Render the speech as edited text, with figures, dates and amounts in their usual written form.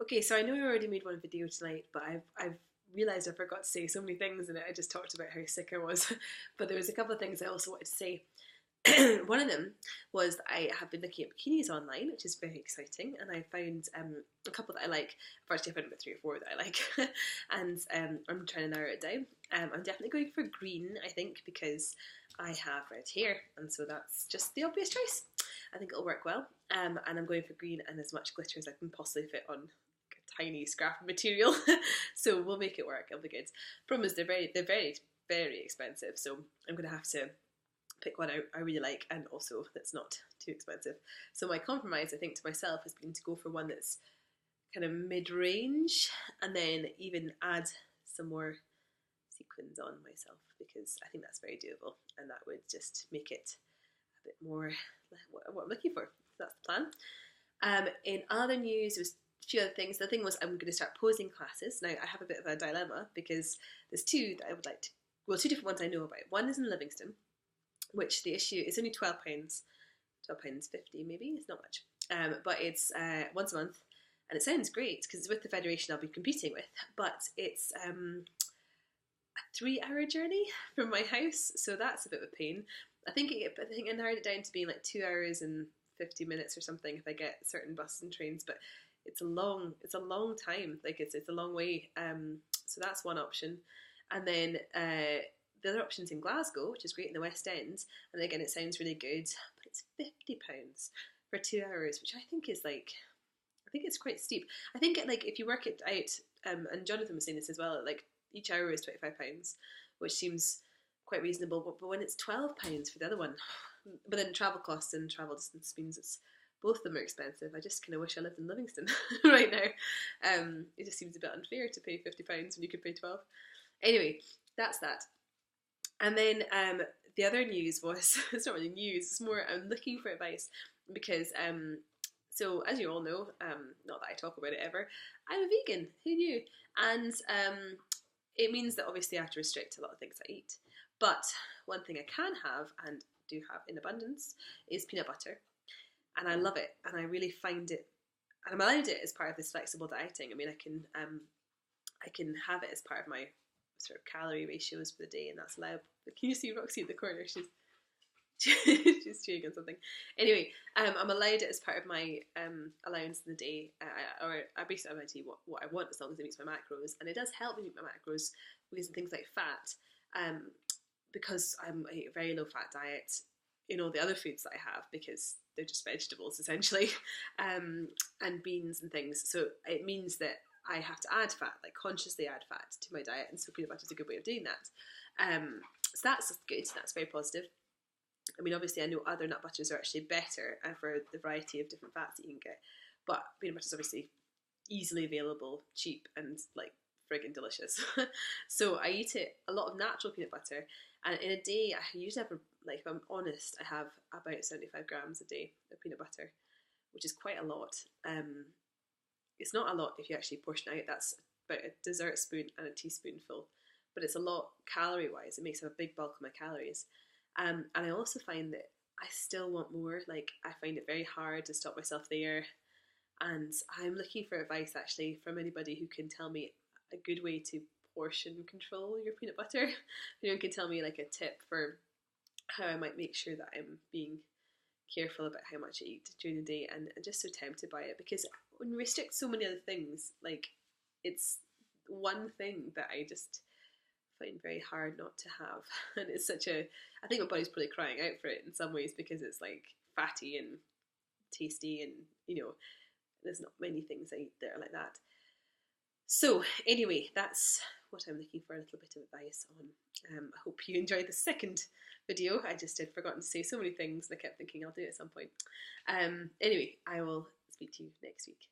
Okay, so I know I already made one video tonight, but I've realised I forgot to say so many things in it. I just talked about how sick I was, but there was a couple of things I also wanted to say. One of them was that I have been looking at bikinis online, which is very exciting, and I found a couple that I like. I've actually found about 3 or 4 that I like, and I'm trying to narrow it down. I'm definitely going for green, I think, because I have red hair, and so that's just the obvious choice. I think it'll work well, and I'm going for green and as much glitter as I can possibly fit on a tiny scrap of material. So we'll make it work. It'll be good. Problem is they're very expensive, so I'm gonna have to pick one out I really like and also that's not too expensive. So my compromise, I think, to myself has been to go for one that's kind of mid-range and then even add some more sequins on myself, because I think that's very doable and that would just make it a bit more what I'm looking for. So that's the plan. In other news, there was a few other things. The thing was, I'm going to start posing classes. Now I have a bit of a dilemma because there's two that I would like to, well, two different ones I know about. One is in Livingston, which the issue is only £12, £12.50 maybe, it's not much, but it's once a month, and it sounds great because it's with the federation I'll be competing with, but it's a 3-hour journey from my house, so that's a bit of a pain. I think I narrowed it down to being like 2 hours and 50 minutes or something if I get certain buses and trains, but it's a long time, like it's a long way, so that's one option. And then the other option's in Glasgow, which is great in the West End, and again it sounds really good, but it's £50 for 2 hours, which I think is it's quite steep. I think if you work it out, and Jonathan was saying this as well, like each hour is £25, which seems quite reasonable, but when it's £12 for the other one, but then travel costs and travel distance means it's both of them are expensive. I just kind of wish I lived in Livingston right now. It just seems a bit unfair to pay £50 when you could pay 12. Anyway, that's that. And then the other news was, it's not really news, it's more I'm looking for advice because, so as you all know, not that I talk about it ever, I'm a vegan, who knew? And it means that obviously I have to restrict a lot of things I eat. But one thing I can have, and do have in abundance, is peanut butter. And I love it, and I really find it, and I'm allowed it as part of this flexible dieting. I mean, I can have it as part of my sort of calorie ratios for the day, and that's allowed. But can you see Roxy in the corner? She's chewing on something. Anyway, I'm allowed it as part of my allowance in the day, or I basically allowed to eat what I want as long as it meets my macros, and it does help me meet my macros with things like fat, because I'm a very low fat diet in all the other foods that I have, because they're just vegetables essentially, and beans and things. So it means that I have to add fat, like consciously add fat to my diet, and so peanut butter is a good way of doing that. So that's good, that's very positive. I mean, obviously I know other nut butters are actually better for the variety of different fats that you can get, but peanut butter is obviously easily available, cheap, and like friggin' delicious. So I eat a lot of natural peanut butter, and in a day I usually have, if I'm honest, I have about 75 grams a day of peanut butter, which is quite a lot. It's not a lot if you actually portion out. That's about a dessert spoon and a teaspoonful, but it's a lot calorie wise. It makes up a big bulk of my calories. And I also find that I still want more. Like, I find it very hard to stop myself there, and I'm looking for advice actually from anybody who can tell me a good way to portion control your peanut butter. If anyone can tell me like a tip for how I might make sure that I'm being careful about how much I eat during the day, and I'm just so tempted by it, because when you restrict so many other things, like, it's one thing that I just find very hard not to have. And it's such a, I think my body's probably crying out for it in some ways, because it's like fatty and tasty, and there's not many things I eat that are like that. So anyway, that's what I'm looking for, a little bit of advice on. I hope you enjoyed the second video. I just had forgotten to say so many things, and I kept thinking I'll do it at some point. Anyway, I will speak to you next week.